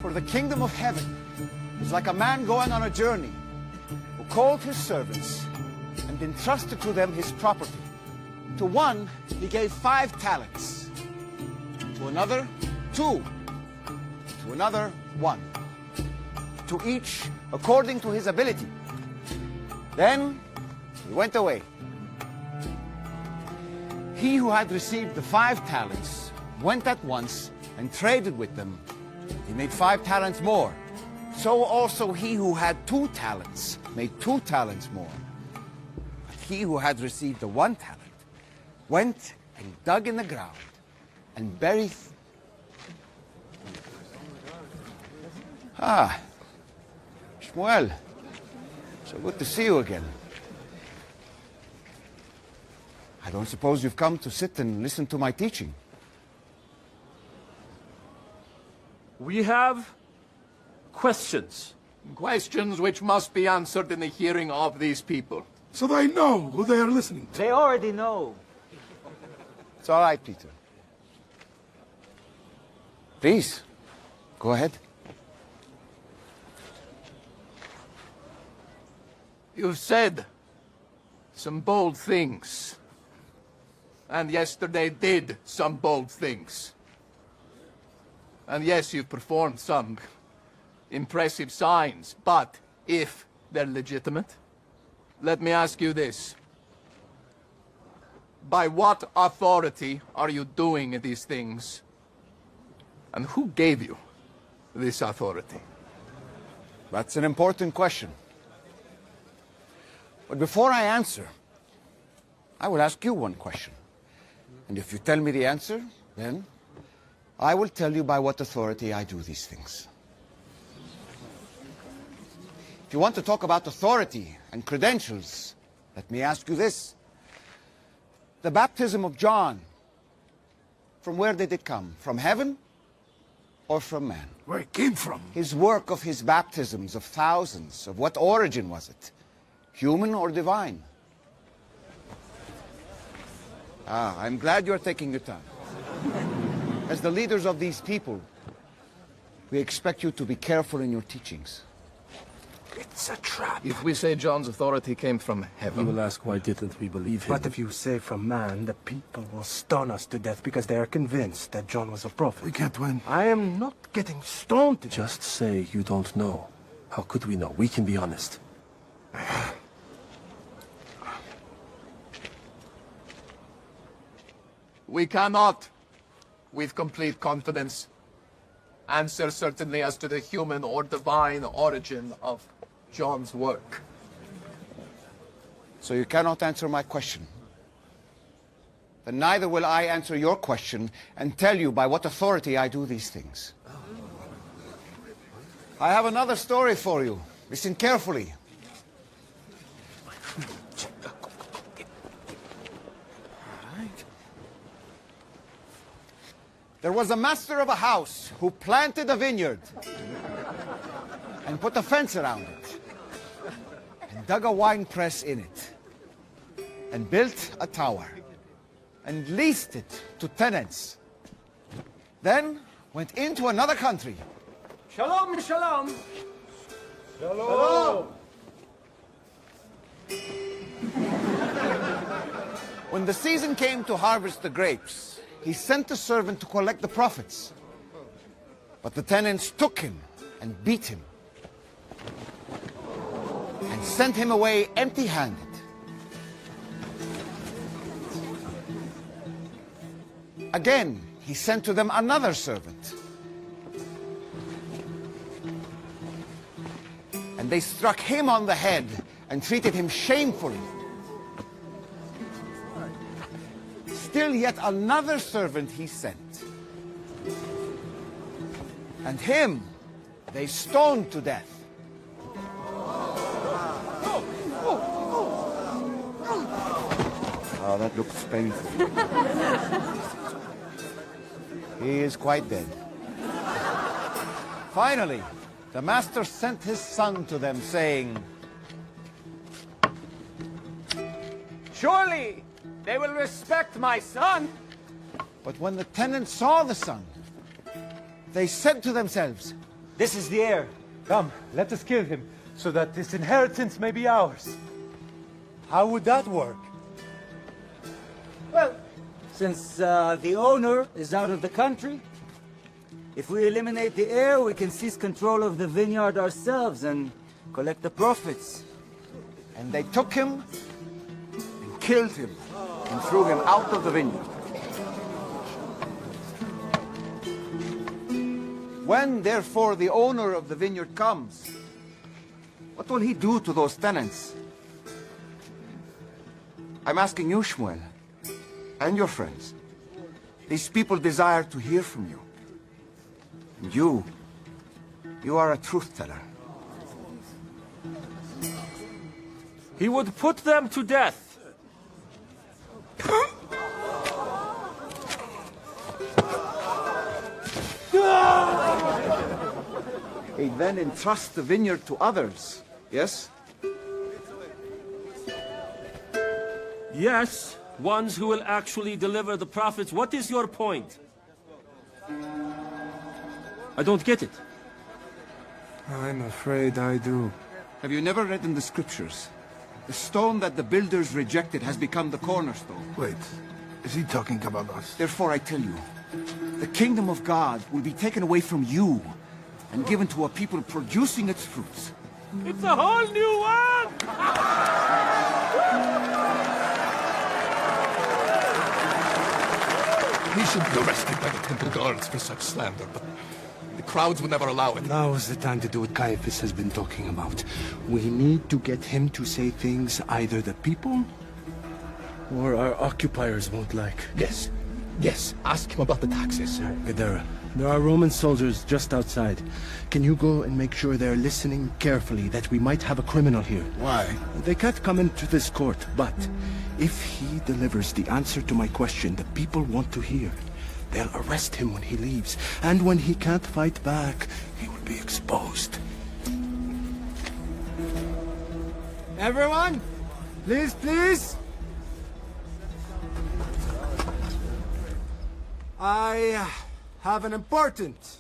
For the kingdom of heaven is like a man going on a journey, who called his servants and entrusted to them his property. To one he gave 5 talents, to another 2, to another 1, to each according to his ability. Then he went away. He who had received the 5 talents went at once and traded with them. He made 5 talents more. So also he who had 2 talents made 2 talents more. But he who had received the 1 talent went and dug in the ground and buried. Shmuel, so good to see you again. I don't suppose you've come to sit and listen to my teaching. We have questions. Questions which must be answered in the hearing of these people. So they know who they are listening to. They already know. It's all right, Peter. Please, go ahead. You've said some bold things. And yesterday did some bold things. And yes, you've performed some impressive signs, but if they're legitimate, let me ask you this. By what authority are you doing these things? And who gave you this authority? That's an important question. But before I answer, I will ask you one question. And if you tell me the answer, then I will tell you by what authority I do these things. If you want to talk about authority and credentials, let me ask you this. The baptism of John, from where did it come? From heaven or from man? Where it came from. His work of his baptisms of thousands, of what origin was it? Human or divine? I'm glad you're taking your time. As the leaders of these people, we expect you to be careful in your teachings. It's a trap. If we say John's authority came from We heaven, will ask why didn't we believe him? But if you say from man, the people will stone us to death because they are convinced that John was a prophet. We can't win. I am not getting stoned to death. Just say you don't know. How could we know? We can be honest. we cannot, with complete confidence, answer certainly as to the human or divine origin of John's work. So you cannot answer my question. Then neither will I answer your question and tell you by what authority I do these things. I have another story for you. Listen carefully. There was a master of a house who planted a vineyard and put a fence around it and dug a wine press in it and built a tower and leased it to tenants. Then went into another country. Shalom, shalom. When the season came to harvest the grapes, he sent a servant to collect the profits. But the tenants took him and beat him and sent him away empty-handed. Again, he sent to them another servant. And they struck him on the head and treated him shamefully. Still yet another servant he sent. And him they stoned to death. Oh, that looks painful. He is quite dead. Finally, the master sent his son to them, saying, Surely they will respect my son. But when the tenants saw the son, they said to themselves, This is the heir. Come, let us kill him, so that this inheritance may be ours. How would that work? Well, since the owner is out of the country, if we eliminate the heir, we can seize control of the vineyard ourselves and collect the profits. And they took him and killed him and threw him out of the vineyard. When, therefore, the owner of the vineyard comes, what will he do to those tenants? I'm asking you, Shmuel, and your friends. These people desire to hear from you. And you are a truth teller. He would put them to death. He then entrusts the vineyard to others, yes? Yes, ones who will actually deliver the profits. What is your point? I don't get it. I'm afraid I do. Have you never read in the scriptures? The stone that the builders rejected has become the cornerstone. Wait, is he talking about us? Therefore, I tell you, the kingdom of God will be taken away from you and given to a people producing its fruits. It's a whole new world! He should be arrested by the temple guards for such slander, but the crowds would never allow it. Now is the time to do what Caiaphas has been talking about. We need to get him to say things either the people or our occupiers won't like. Yes, yes, ask him about the taxes. Gadara, there are Roman soldiers just outside. Can you go and make sure they're listening carefully, that we might have a criminal here? Why? They can't come into this court, but if he delivers the answer to my question the people want to hear, they'll arrest him when he leaves. And when he can't fight back, he will be exposed. Everyone, please, please. I have an important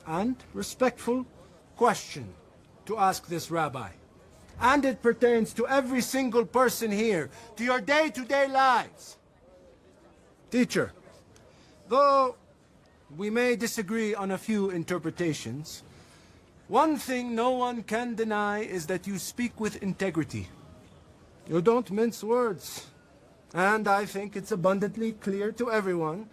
and respectful question to ask this rabbi. And it pertains to every single person here, to your day-to-day lives. Teacher, though we may disagree on a few interpretations, one thing no one can deny is that you speak with integrity. You don't mince words. And I think it's abundantly clear to everyone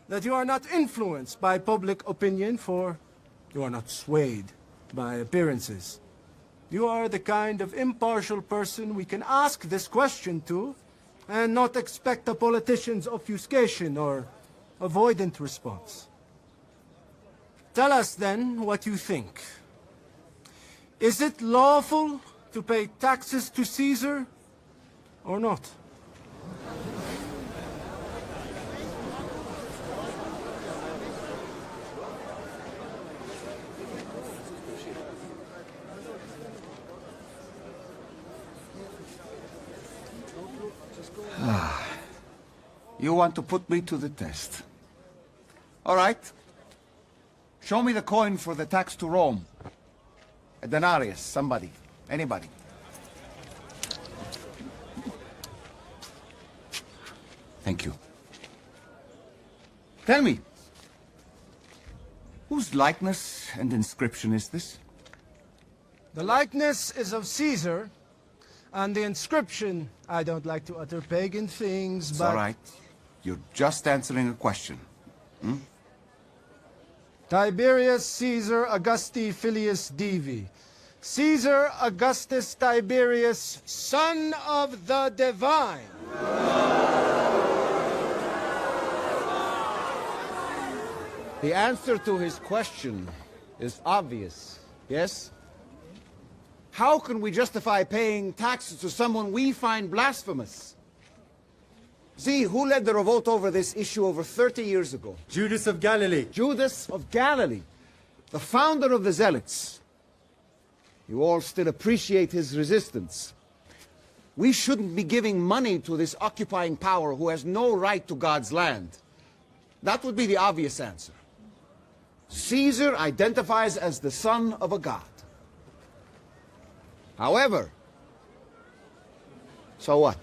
that you are not influenced by public opinion, for you are not swayed by appearances. You are the kind of impartial person we can ask this question to, and not expect a politician's obfuscation or avoidant response. Tell us then what you think. Is it lawful to pay taxes to Caesar or not? You want to put me to the test. All right. Show me the coin for the tax to Rome. A denarius, somebody. Anybody. Thank you. Tell me, whose likeness and inscription is this? The likeness is of Caesar, and the inscription, I don't like to utter pagan things, It's but... all right. You're just answering a question. Tiberius Caesar Augusti Filius Divi. Caesar Augustus Tiberius, son of the divine. The answer to his question is obvious, yes? How can we justify paying taxes to someone we find blasphemous? See, who led the revolt over this issue over 30 years ago? Judas of Galilee. Judas of Galilee, the founder of the Zealots. You all still appreciate his resistance. We shouldn't be giving money to this occupying power who has no right to God's land. That would be the obvious answer. Caesar identifies as the son of a god. However, so what?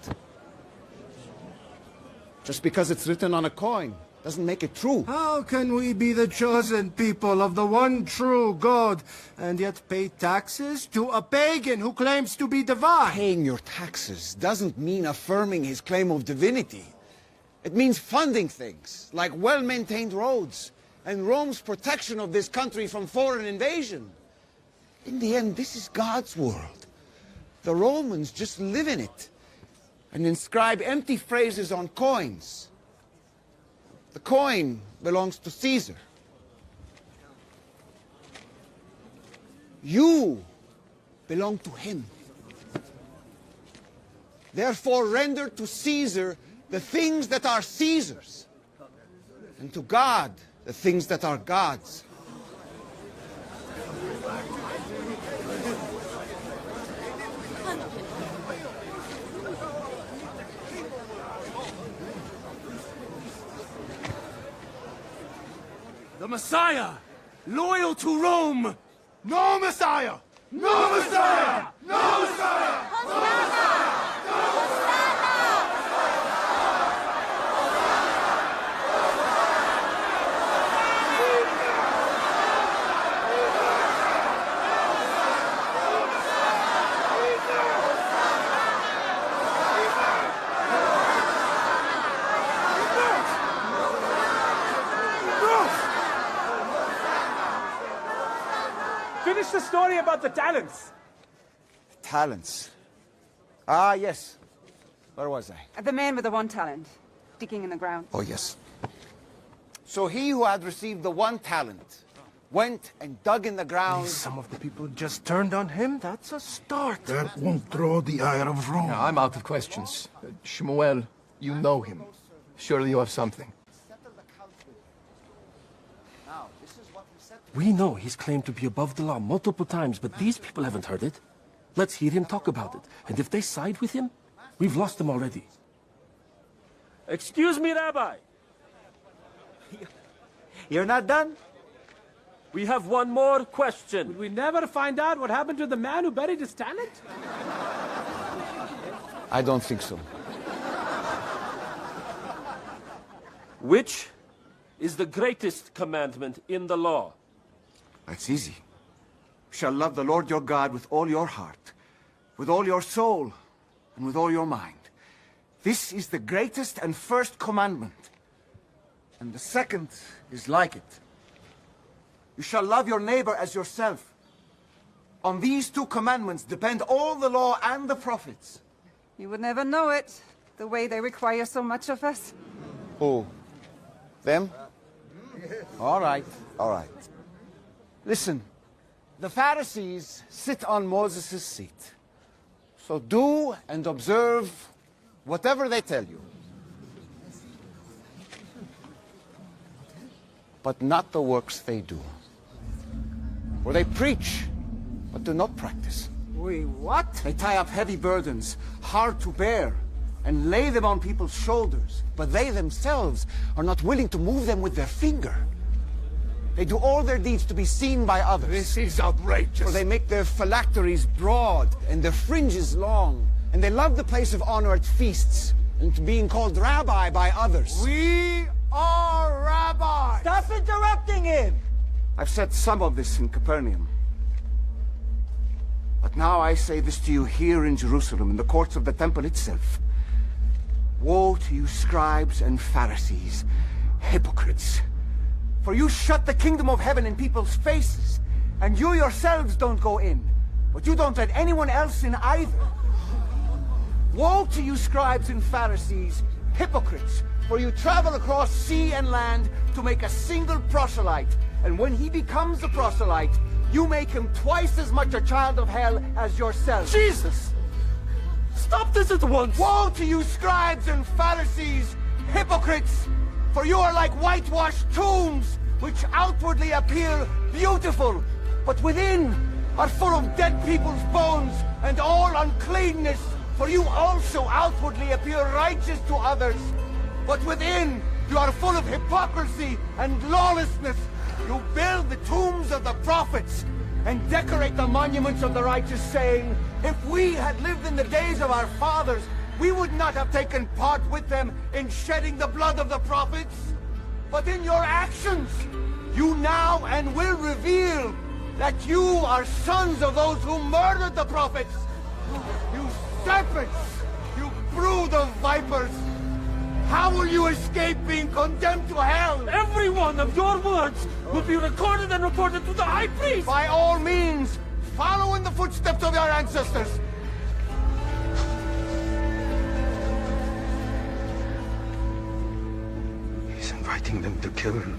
Just because it's written on a coin doesn't make it true. How can we be the chosen people of the one true God and yet pay taxes to a pagan who claims to be divine? Paying your taxes doesn't mean affirming his claim of divinity. It means funding things like well-maintained roads and Rome's protection of this country from foreign invasion. In the end, this is God's world. The Romans just live in it and inscribe empty phrases on coins. The coin belongs to Caesar. You belong to him. Therefore, render to Caesar the things that are Caesar's, and to God the things that are God's. The Messiah, loyal to Rome. No Messiah! No Messiah! No Messiah! Finish the story about the talents. Talents. Ah, yes. Where was I? The man with the one talent, digging in the ground. Oh, yes. So he who had received the one talent went and dug in the ground. Some of the people just turned on him. That's a start. That won't draw the ire of Rome. Now, I'm out of questions. Shmuel, you know him. Surely you have something. We know he's claimed to be above the law multiple times, but these people haven't heard it. Let's hear him talk about it. And if they side with him, we've lost them already. Excuse me, Rabbi. You're not done? We have one more question. Will we never find out what happened to the man who buried his talent? I don't think so. Which is the greatest commandment in the law? That's easy. You shall love the Lord your God with all your heart, with all your soul, and with all your mind. This is the greatest and first commandment. And the second is like it. You shall love your neighbor as yourself. On these two commandments depend all the law and the prophets. You would never know it, the way they require so much of us. Who? Them? All right, all right. Listen, the Pharisees sit on Moses' seat. So do and observe whatever they tell you. But not the works they do. For they preach, but do not practice. Wait, what? They tie up heavy burdens, hard to bear, and lay them on people's shoulders. But they themselves are not willing to move them with their finger. They do all their deeds to be seen by others. This is outrageous. For they make their phylacteries broad and their fringes long. And they love the place of honor at feasts and to being called rabbi by others. We are rabbis. Stop interrupting him! I've said some of this in Capernaum. But now I say this to you here in Jerusalem, in the courts of the temple itself. Woe to you, scribes and Pharisees, hypocrites! For you shut the kingdom of heaven in people's faces, and you yourselves don't go in, but you don't let anyone else in either. Woe to you, scribes and Pharisees, hypocrites! For you travel across sea and land to make a single proselyte, and when he becomes a proselyte, you make him twice as much a child of hell as yourself. Jesus! Stop this at once! Woe to you, scribes and Pharisees, hypocrites! For you are like whitewashed tombs, which outwardly appear beautiful, but within are full of dead people's bones and all uncleanness. For you also outwardly appear righteous to others, but within you are full of hypocrisy and lawlessness. You build the tombs of the prophets and decorate the monuments of the righteous, saying, if we had lived in the days of our fathers, we would not have taken part with them in shedding the blood of the prophets. But in your actions, you now and will reveal that you are sons of those who murdered the prophets. You serpents! You brood of vipers! How will you escape being condemned to hell? Every one of your words will be recorded and reported to the high priest! By all means, follow in the footsteps of your ancestors. He's inviting them to kill him.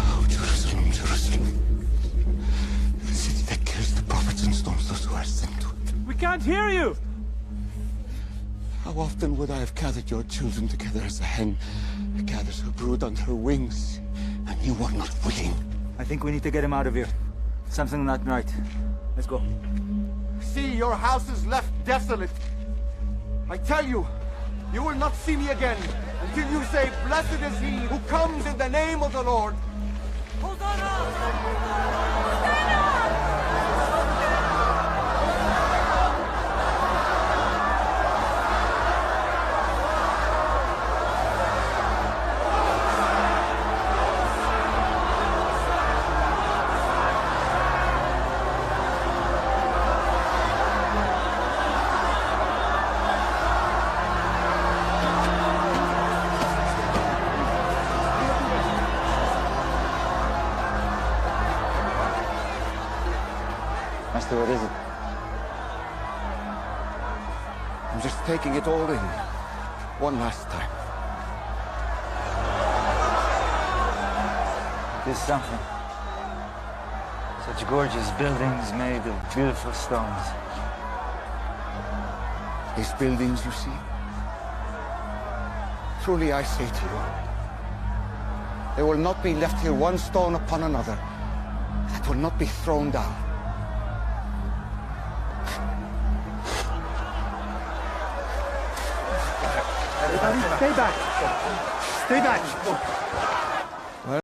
Oh, Jerusalem, Jerusalem. The city that kills the prophets and stones those who are sent to it. We can't hear you! How often would I have gathered your children together as a hen gathers her brood under her wings, and you were not willing. I think we need to get him out of here. Something not right. Let's go. See, your house is left desolate. I tell you, you will not see me again until you say, blessed is he who comes in the name of the Lord. Master, what is it? I'm just taking it all in, one last time. There's something. Such gorgeous buildings made of beautiful stones. These buildings you see, truly I say to you, they will not be left here one stone upon another that will not be thrown down. Everybody, stay back. Stay back.